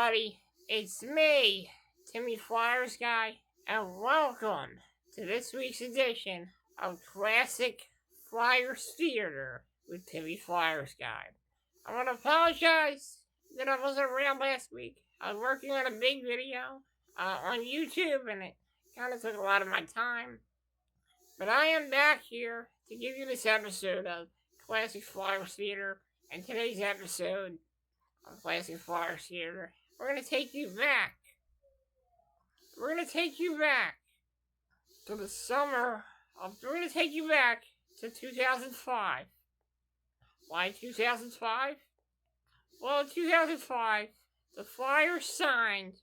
everybody, it's me, Timmy Flyersguy, and welcome to this week's edition of Classic Flyers Theater with Timmy Flyersguy. I want to apologize that I wasn't around last week. I was working on a big video on YouTube, and it kind of took a lot of my time. But I am back here to give you this episode of Classic Flyers Theater, and today's episode of Classic Flyers Theater, we're going to take you back. We're going to take you back to the summer of, we're going to take you back to 2005. Why 2005? Well, in 2005, the Flyers signed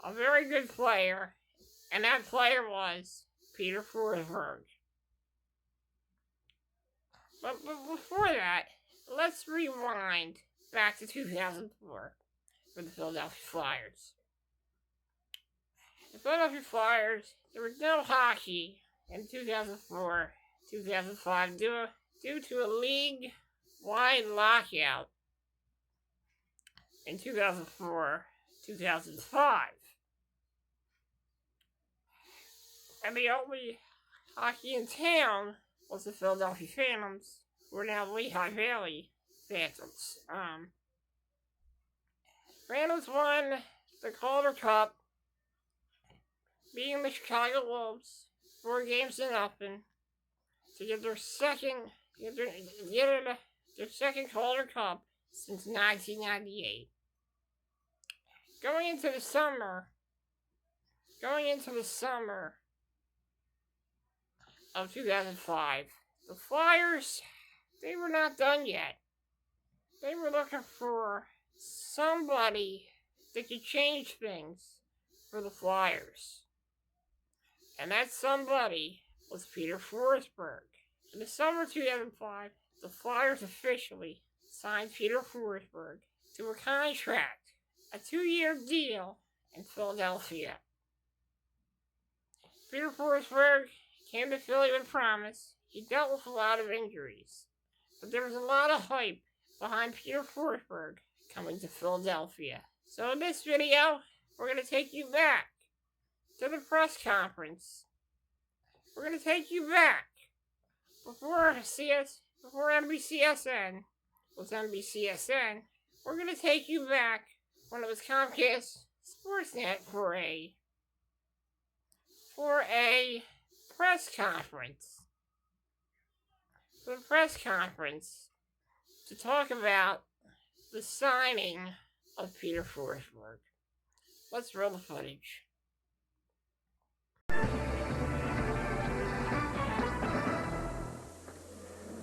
a very good player, and that player was Peter Forsberg. But before that, let's rewind back to 2004 for the Philadelphia Flyers. The Philadelphia Flyers, there was no hockey in 2004-2005 due to a league-wide lockout in 2004-2005. And the only hockey in town was the Philadelphia Phantoms, who are now Lehigh Valley Phantoms. Phantoms won the Calder Cup, beating the Chicago Wolves 4-0 to get their second Calder Cup since 1998. Going into the summer of 2005, the Flyers, they were not done yet. They were looking for somebody that could change things for the Flyers. And that somebody was Peter Forsberg. In the summer of 2005, the Flyers officially signed Peter Forsberg to a contract, a 2-year deal in Philadelphia. Peter Forsberg came to Philly with promise. He dealt with a lot of injuries, but there was a lot of hype behind Peter Forsberg coming to Philadelphia. So in this video, we're going to take you back to the press conference. We're going to take you back before NBCSN was NBCSN. We're going to take you back when it was Comcast Sportsnet for a press conference. For the press conference to talk about the signing of Peter Forsberg. Let's roll the footage.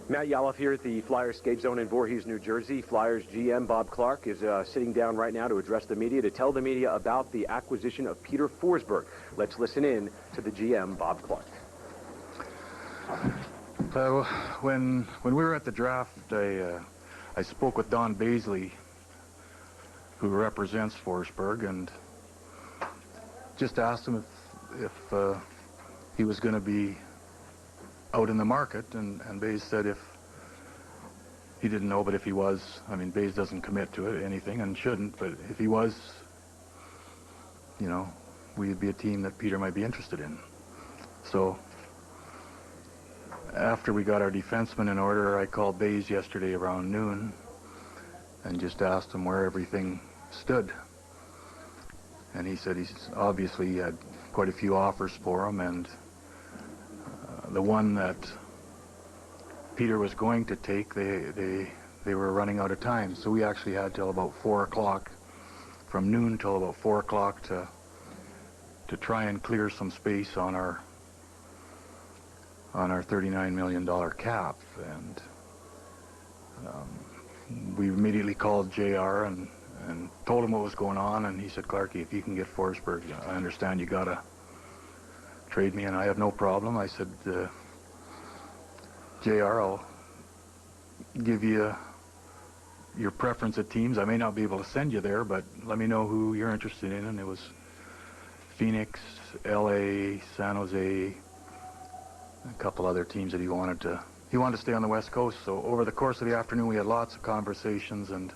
Matt Yaloff here at the Flyers skate zone in Voorhees, New Jersey. Flyers GM Bob Clark is sitting down right now to address the media, to tell the media about the acquisition of Peter Forsberg. Let's listen in to the GM Bob Clark. When we were at the draft, I spoke with Don Baisley, who represents Forsberg, and just asked him if he was going to be out in the market, and Bays said if he didn't know, but if he was, I mean, Bays doesn't commit to anything and shouldn't, but if he was, you know, we'd be a team that Peter might be interested in. So after we got our defenseman in order, I called Bays yesterday around noon and just asked him where everything stood. And he said he's obviously had quite a few offers for him, and the one that Peter was going to take, they were running out of time. So we actually had till about 4 o'clock, from noon till about 4 o'clock to try and clear some space on our $39 million cap. And we immediately called JR and told him what was going on, and he said, Clarky, if you can get Forsberg, I understand you gotta trade me, and I have no problem. I said, JR, I'll give you your preference at teams. I may not be able to send you there, but let me know who you're interested in. And it was Phoenix, LA, San Jose, a couple other teams that he wanted to stay on the West Coast. So over the course of the afternoon, we had lots of conversations, and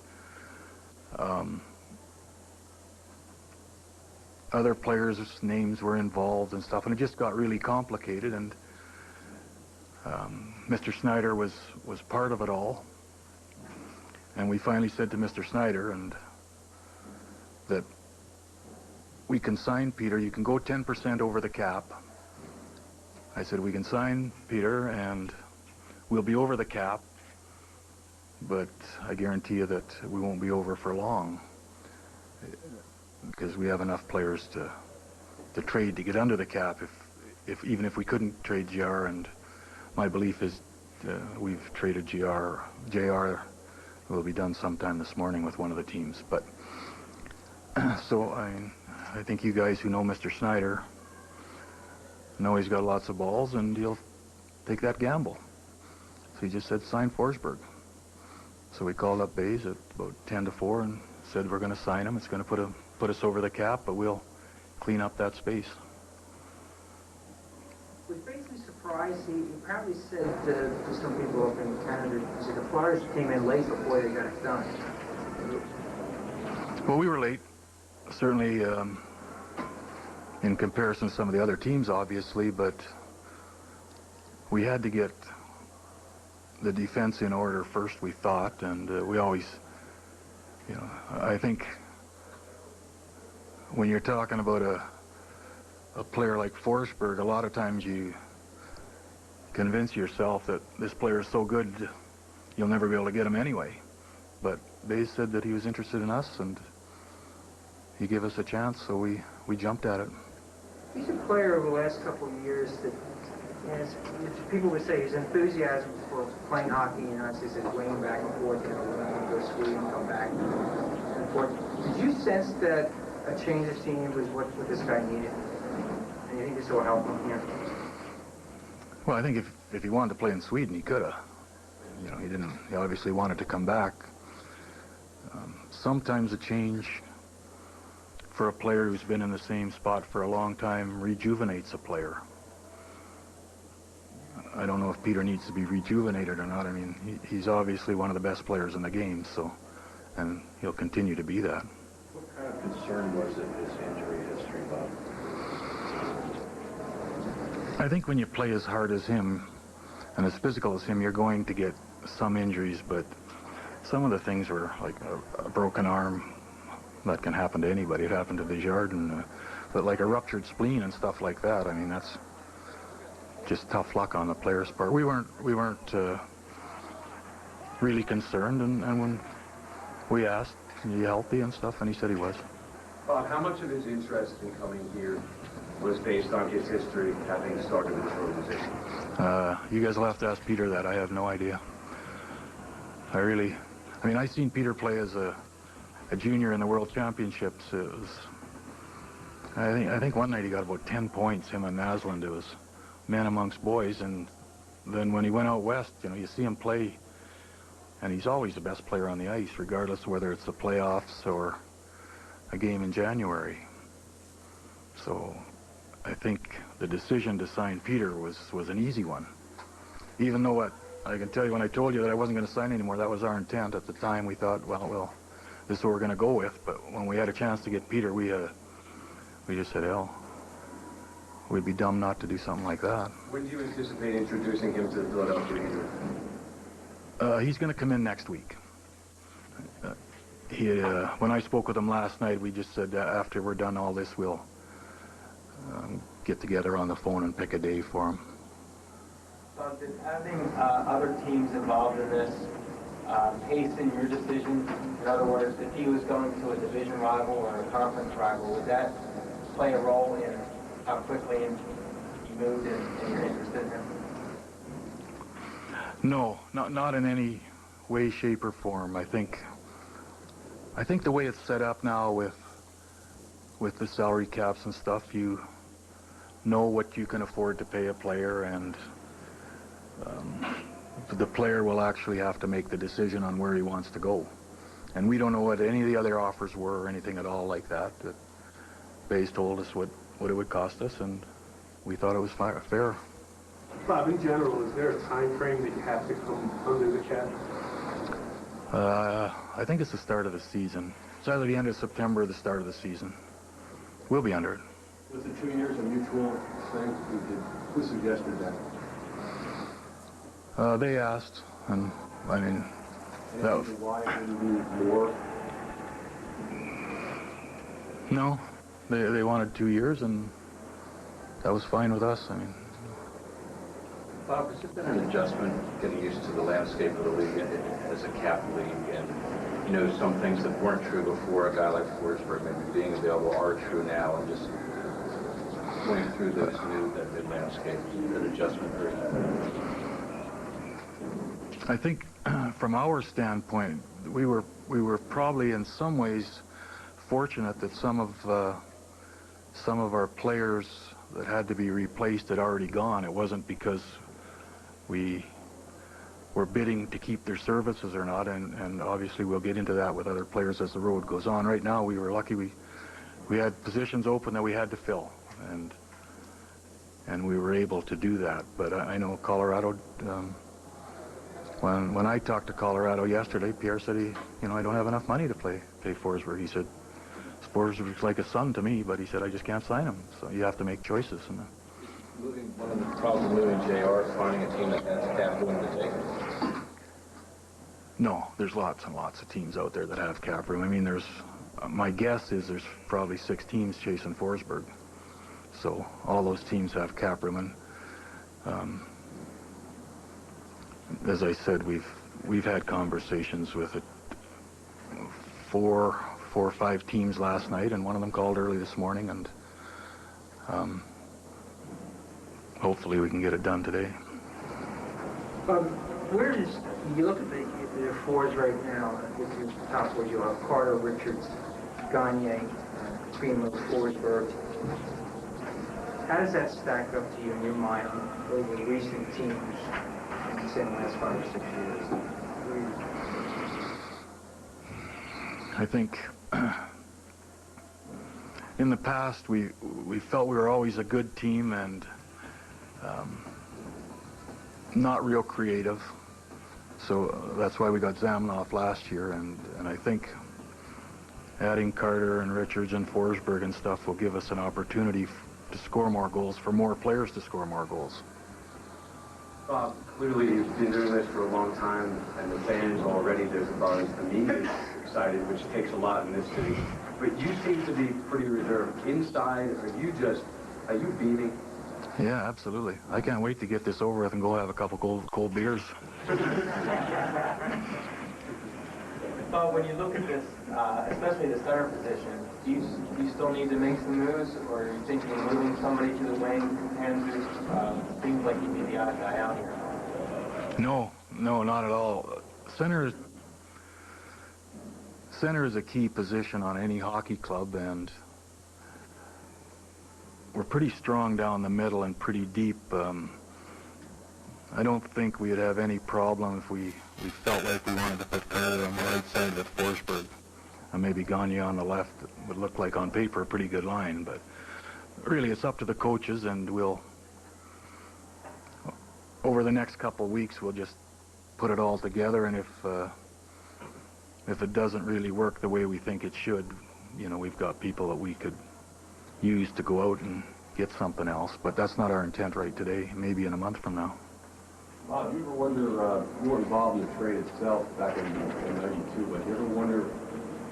other players' names were involved and stuff, and it just got really complicated. And Mr. Snyder was part of it all. And we finally said to Mr. Snyder and that we can sign Peter. You can go 10% over the cap. I said, we can sign Peter and we'll be over the cap, but I guarantee you that we won't be over for long because we have enough players to trade to get under the cap even if we couldn't trade JR. And my belief is we've traded JR will be done sometime this morning with one of the teams. But so I think you guys who know Mr. Snyder know he's got lots of balls and he'll take that gamble. So he just said sign Forsberg. So we called up Bays at about 10 to 4 and said we're going to sign him. It's going to put us over the cap, but we'll clean up that space. Was basically surprised. He apparently said to some people up in Canada, he said the Flyers came in late before they got it done. Well, we were late, certainly in comparison to some of the other teams, obviously, but we had to get the defense in order first, we thought, and we always, you know, I think when you're talking about a player like Forsberg, a lot of times you convince yourself that this player is so good you'll never be able to get him anyway. But Bays said that he was interested in us and he gave us a chance, so we jumped at it. He's a player over the last couple of years that people would say his enthusiasm for playing hockey, you know, as he said, going back and forth, you know, when he would go skiing and come back and forth. Did you sense that a change of scene was what this guy needed? And you think this will help him here? Well, I think if he wanted to play in Sweden, he could have. You know, he obviously wanted to come back. Sometimes a change for a player who's been in the same spot for a long time rejuvenates a player. I don't know if Peter needs to be rejuvenated or not. I mean, he's obviously one of the best players in the game, so, and he'll continue to be that. What kind of concern was it, his injury history, Bob? I think when you play as hard as him and as physical as him, you're going to get some injuries, but some of the things were like a broken arm. That can happen to anybody. It happened to Desjardins, but like a ruptured spleen and stuff like that, I mean, that's just tough luck on the player's part. We weren't really concerned, and when we asked, "Are you healthy?" and stuff, and he said he was. Bob, how much of his interest in coming here was based on his history, having started with this organization? You guys will have to ask Peter that. I have no idea. I mean, I seen Peter play as a junior in the World Championships. It was, I think one night he got about 10 points, him and Naslund. It was men amongst boys, and then when he went out west, you know, you see him play, and he's always the best player on the ice, regardless of whether it's the playoffs or a game in January. So I think the decision to sign Peter was an easy one. Even though I can tell you, when I told you that I wasn't going to sign anymore, that was our intent at the time. We thought, well, this is what we're going to go with. But when we had a chance to get Peter, we just said, hell, we'd be dumb not to do something like that. When do you anticipate introducing him to the Philadelphia Union? He's going to come in next week. When I spoke with him last night, we just said after we're done all this, we'll get together on the phone and pick a day for him. Did having other teams involved in this hasten your decision? In other words, if he was going to a division rival or a conference rival, would that play a role in how quickly you moved and your interest in him? No, not in any way, shape, or form. I think the way it's set up now with the salary caps and stuff, you know what you can afford to pay a player, and the player will actually have to make the decision on where he wants to go. And we don't know what any of the other offers were or anything at all like that. Bays told us what it would cost us, and we thought it was fair. Bob, in general, is there a time frame that you have to come under the cap? I think it's the start of the season. It's either the end of September or the start of the season. We'll be under it. Was the 2 years a mutual thing? Who suggested that? They asked, and I mean, that was, Why didn't you more? no, they wanted 2 years, and that was fine with us. I mean, Bob, has there been an adjustment getting used to the landscape of the league as a cap league? And, you know, some things that weren't true before, a guy like Forsberg maybe being available are true now, and just going through that new landscape, that adjustment period? I think from our standpoint, we were probably in some ways fortunate that some of our players that had to be replaced had already gone. It wasn't because we were bidding to keep their services or not, and obviously we'll get into that with other players as the road goes on. Right now, we were lucky we had positions open that we had to fill, and we were able to do that. But I know Colorado, when I talked to Colorado yesterday, Pierre said I don't have enough money to pay Forsberg. He said, Forsberg's like a son to me, but he said, I just can't sign him. So you have to make choices. And One of the problems moving JR is finding a team that has cap room to take it. no, there's lots and lots of teams out there that have cap room. I mean, my guess is there's probably 6 teams chasing Forsberg. So all those teams have cap room. And as I said, we've had conversations with four or 5 teams last night, and one of them called early this morning, and hopefully we can get it done today. Where does you look at the fours right now? With your top fours, you have Carter, Richards, Gagne, Primo, Forsberg. How does that stack up to you in your mind over recent teams in say the last 5 or 6 years? I think in the past we felt we were always a good team and not real creative. So that's why we got Zamanoff last year, and I think adding Carter and Richards and Forsberg and stuff will give us an opportunity to score more goals, for more players to score more goals. Bob, clearly you've been doing this for a long time, and the fans already, there's a buzz. The media's excited, which takes a lot in this city. But you seem to be pretty reserved. Inside, are you beaming? Yeah, absolutely. I can't wait to get this over with and go have a couple cold beers. But when you look at this, especially the center position, do you still need to make some moves, or are you thinking of moving somebody to the wing? Andrews seems like he'd be the odd guy out here. No, not at all. Center is a key position on any hockey club, and we're pretty strong down the middle and pretty deep. I don't think we'd have any problem if we felt like we wanted to put Carter on the right side of Forsberg, and maybe Gagne on the left. It would look like on paper a pretty good line, but really it's up to the coaches, and we'll, over the next couple of weeks, we'll just put it all together, and if it doesn't really work the way we think it should, we've got people that we could use to go out and get something else, but that's not our intent right today, maybe in a month from now. Bob, you ever wonder, you were involved in the trade itself back in '92, but you ever wonder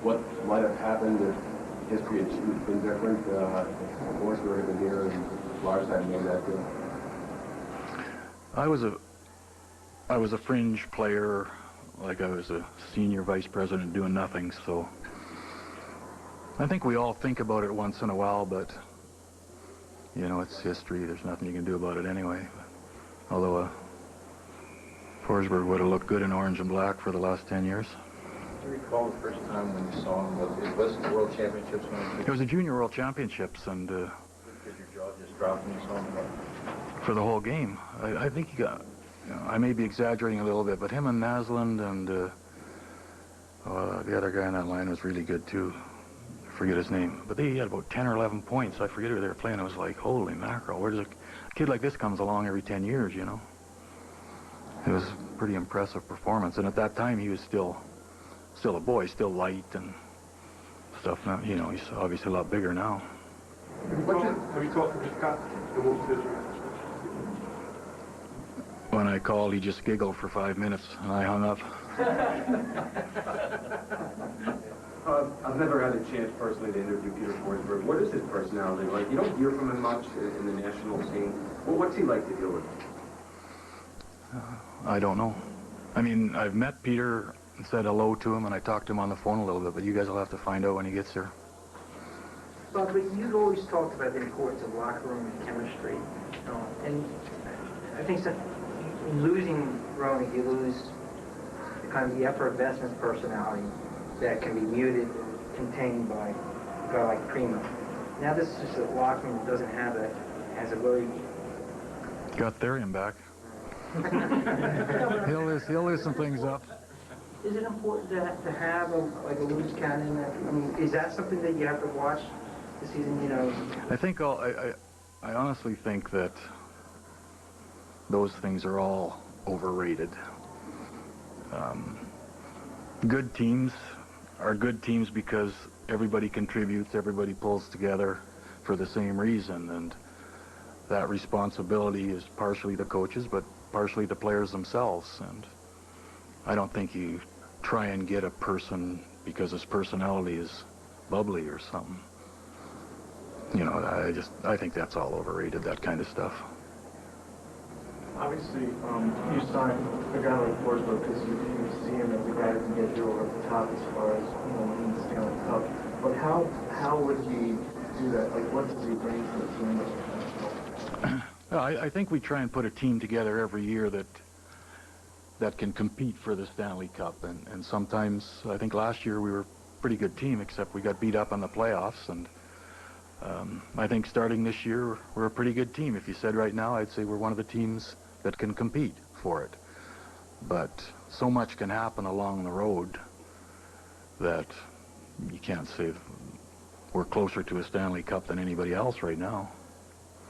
what might have happened if history had been different? If Forsberg had been here and Lars hadn't made that deal? I was a fringe player, like I was a senior vice president doing nothing, so I think we all think about it once in a while, but it's history. There's nothing you can do about it anyway. Although Forsberg would have looked good in orange and black for the last 10 years. Do you recall the first time when you saw him? It wasn't the World Championships when It was the Junior World Championships, and did your jaw just drop when you saw him? for the whole game, I think he got. I may be exaggerating a little bit, but him and Naslund and the other guy on that line was really good too. I forget his name, but they had about 10 or 11 points. I forget who they were playing. I was like, holy mackerel, where does a kid like this comes along every 10 years, It was a pretty impressive performance, and at that time he was still a boy, still light and stuff. Now, he's obviously a lot bigger now. Have you talked to Scott? When I called, he just giggled for 5 minutes, and I hung up. I've never had a chance personally to interview Peter Forsberg. What is his personality like? You don't hear from him much in the national scene. Well, what's he like to deal with? I don't know. I mean, I've met Peter and said hello to him, and I talked to him on the phone a little bit, but you guys will have to find out when he gets here. But you've always talked about the importance of locker room chemistry, and I think that in losing Rowan, you lose kind of the effervescent personality that can be muted, contained by a guy like Primo. Now this is just a locker room that doesn't have that, has a very... Got Therian back. he'll lose some things up. Is it important to have like a loose cannon? I mean, is that something that you have to watch this season, you know? I think I honestly think that those things are all overrated. Good teams are good teams because everybody contributes, everybody pulls together for the same reason, and that responsibility is partially the coaches, but partially the players themselves. And I don't think you try and get a person because his personality is bubbly or something. You know, I think that's all overrated, that kind of stuff. Obviously, you signed a guy like Forsberg because you see him as a guy that can get you over the top as far as, you know, winning the Stanley Cup. But how would he do that? Like, what does he bring to the team that's professional? I think we try and put a team together every year that can compete for the Stanley Cup. And sometimes, I think last year we were a pretty good team, except we got beat up in the playoffs. And I think starting this year, we're a pretty good team. If you said right now, I'd say we're one of the teams that can compete for it. But so much can happen along the road that you can't say we're closer to a Stanley Cup than anybody else right now.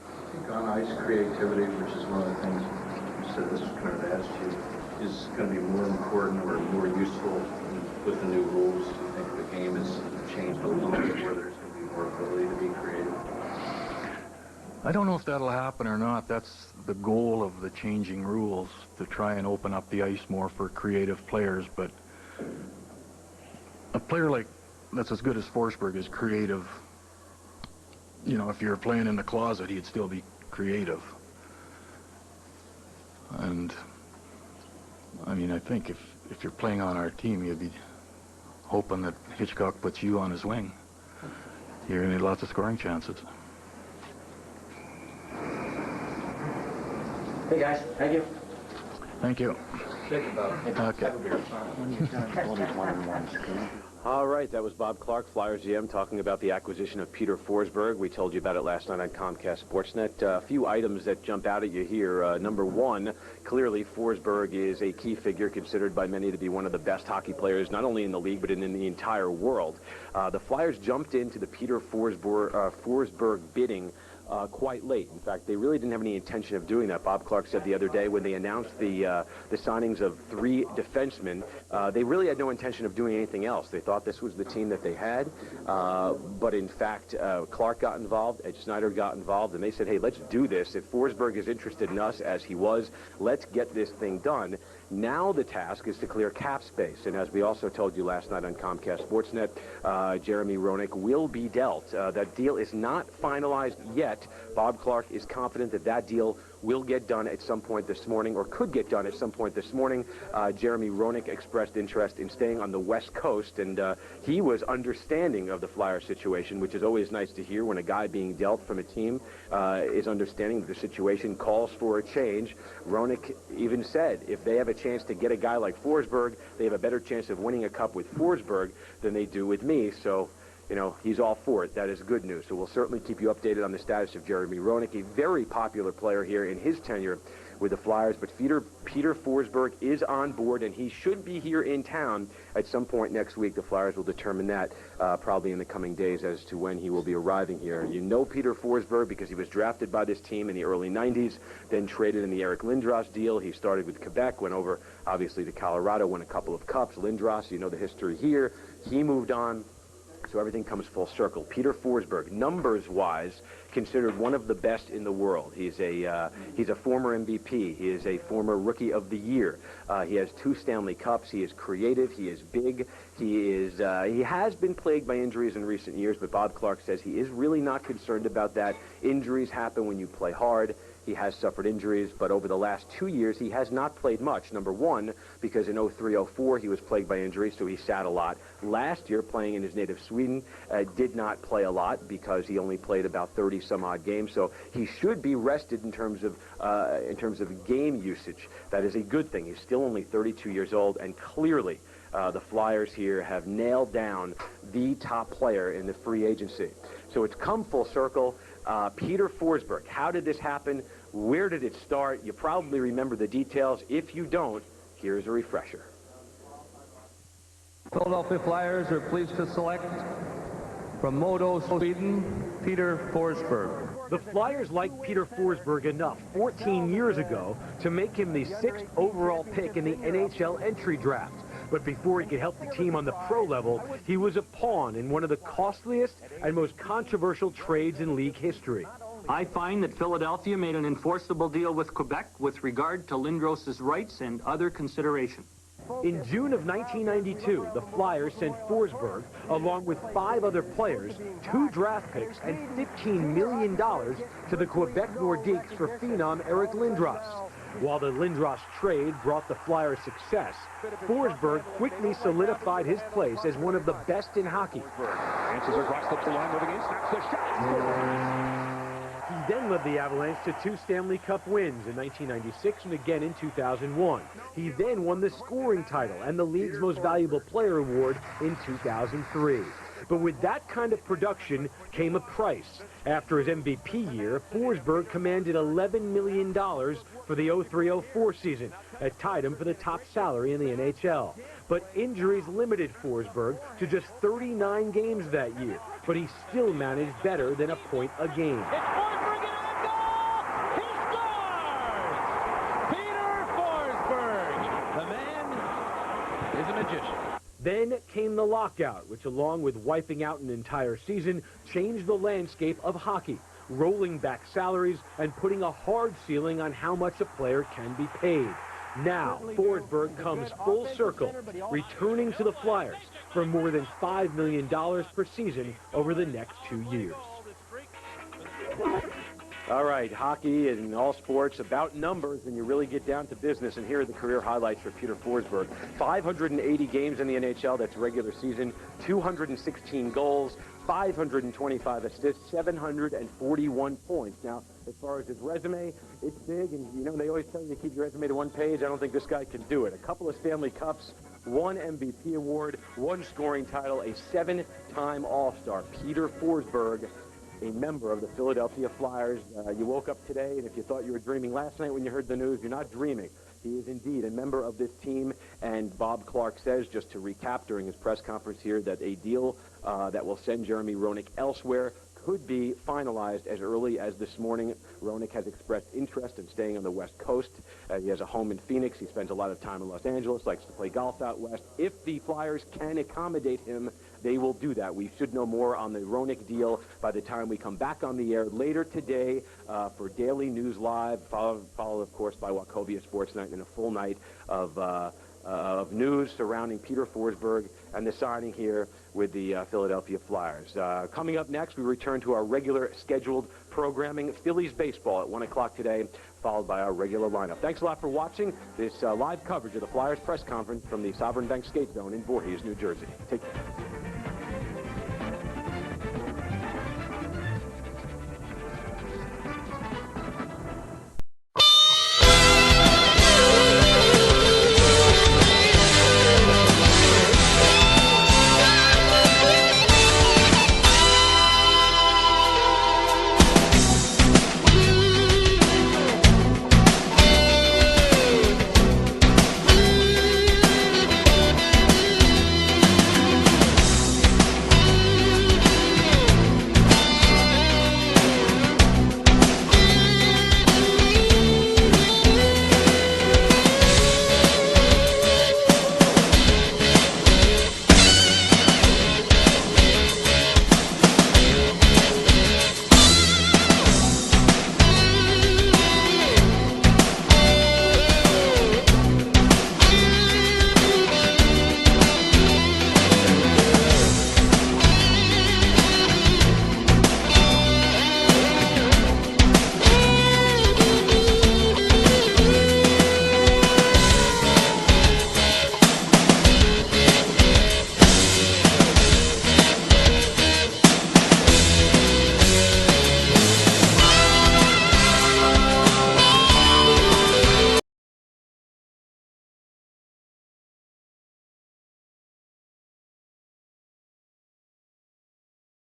I think on ice creativity, which is one of the things you said this was kind of asked you, is going to be more important or more useful with the new rules. Do you think the game has changed a little bit where there's going to be more ability to be creative? I don't know if that'll happen or not. That's the goal of the changing rules, to try and open up the ice more for creative players. But a player that's as good as Forsberg is creative. You know, if you're playing in the closet, he'd still be creative. And I mean, I think if you're playing on our team, you'd be hoping that Hitchcock puts you on his wing. You're going to need lots of scoring chances. Hey guys, thank you. Thank you. Think about it. Okay. All right, that was Bob Clark, Flyers GM, talking about the acquisition of Peter Forsberg. We told you about it last night on Comcast Sportsnet. A few items that jump out at you here. Number one, clearly Forsberg is a key figure, considered by many to be one of the best hockey players, not only in the league, but in the entire world. The Flyers jumped into the Peter Forsberg bidding quite late. In fact, they really didn't have any intention of doing that. Bob Clark said the other day when they announced the signings of 3 defensemen, they really had no intention of doing anything else. They thought this was the team that they had, but in fact, Clark got involved, Ed Snyder got involved, and they said, hey, let's do this. If Forsberg is interested in us, as he was, let's get this thing done. Now the task is to clear cap space, and as we also told you last night on Comcast Sportsnet, Jeremy Roenick will be dealt. That deal is not finalized yet. Bob Clark is confident that that deal will get done at some point this morning, or could get done at some point this morning. Jeremy Roenick expressed interest in staying on the West Coast, and he was understanding of the Flyers situation, which is always nice to hear when a guy being dealt from a team is understanding that the situation calls for a change. Roenick even said if they have a chance to get a guy like Forsberg, they have a better chance of winning a cup with Forsberg than they do with me. So, you know, he's all for it. That is good news. So we'll certainly keep you updated on the status of Jeremy Roenick, a very popular player here in his tenure with the Flyers. But Peter Forsberg is on board, and he should be here in town at some point next week. The Flyers will determine that probably in the coming days as to when he will be arriving here. You know Peter Forsberg because he was drafted by this team in the early 90s, then traded in the Eric Lindros deal. He started with Quebec, went over, obviously, to Colorado, won a couple of cups. Lindros, you know the history here. He moved on so everything comes full circle. Peter Forsberg, numbers-wise, considered one of the best in the world. He's a former MVP. He is a former Rookie of the Year. He has 2 Stanley Cups. He is creative. He is big. He has been plagued by injuries in recent years, but Bob Clark says he is really not concerned about that. Injuries happen when you play hard. He has suffered injuries, but over the last 2 years, he has not played much. Number one, because in 03-04, he was plagued by injuries, so he sat a lot. Last year, playing in his native Sweden, did not play a lot because he only played about 30-some-odd games. So he should be rested in terms of game usage. That is a good thing. He's still only 32 years old, and clearly the Flyers here have nailed down the top player in the free agency. So it's come full circle. Peter Forsberg, how did this happen? Where did it start? You probably remember the details. If you don't, here's a refresher. Philadelphia Flyers are pleased to select from Modo, Sweden, Peter Forsberg. The Flyers liked Peter Forsberg enough 14 years ago to make him the 6th overall pick in the NHL entry draft. But before he could help the team on the pro level, he was a pawn in one of the costliest and most controversial trades in league history. I find that Philadelphia made an enforceable deal with Quebec with regard to Lindros' rights and other consideration. In June of 1992, the Flyers sent Forsberg, along with 5 other players, 2 draft picks, and $15 million to the Quebec Nordiques for phenom Eric Lindros. While the Lindros trade brought the Flyers success, Forsberg quickly solidified his place as one of the best in hockey. Answers across the line, moving in, snaps the shot. He then led the Avalanche to 2 Stanley Cup wins in 1996 and again in 2001. He then won the scoring title and the league's most valuable player award in 2003. But with that kind of production came a price. After his MVP year, Forsberg commanded $11 million for the 03-04 season. That tied him for the top salary in the NHL. But injuries limited Forsberg to just 39 games that year. But he still managed better than a point a game. It's Forsberg in the goal! He scores! Peter Forsberg! The man is a magician. Then came the lockout, which along with wiping out an entire season, changed the landscape of hockey, rolling back salaries and putting a hard ceiling on how much a player can be paid. Now, Forsberg comes full circle, returning to the Flyers for more than $5 million per season over the next 2 years. All right, hockey and all sports about numbers, and you really get down to business. And here are the career highlights for Peter Forsberg. 580 games in the NHL, that's regular season, 216 goals, 525 assists, 741 points. Now, as far as his resume, it's big, and you know they always tell you to keep your resume to one page. I don't think this guy can do it. A couple of Stanley Cups, 1 MVP award, 1 scoring title, a 7-time All-Star. Peter Forsberg, a member of the Philadelphia Flyers. You woke up today, and if you thought you were dreaming last night when you heard the news, you're not dreaming. He is indeed a member of this team, and Bob Clark says, just to recap during his press conference here, that a deal that will send Jeremy Roenick elsewhere could be finalized as early as this morning. Roenick has expressed interest in staying on the West Coast. He has a home in Phoenix. He spends a lot of time in Los Angeles, likes to play golf out west. If the Flyers can accommodate him, they will do that. We should know more on the Roenick deal by the time we come back on the air later today for Daily News Live, followed of course, by Wachovia Sports Night and a full night of news surrounding Peter Forsberg and the signing here with the Philadelphia Flyers. Coming up next, we return to our regular scheduled programming, Phillies baseball at 1 o'clock today, followed by our regular lineup. Thanks a lot for watching this live coverage of the Flyers press conference from the Sovereign Bank Skate Zone in Voorhees, New Jersey. Take care.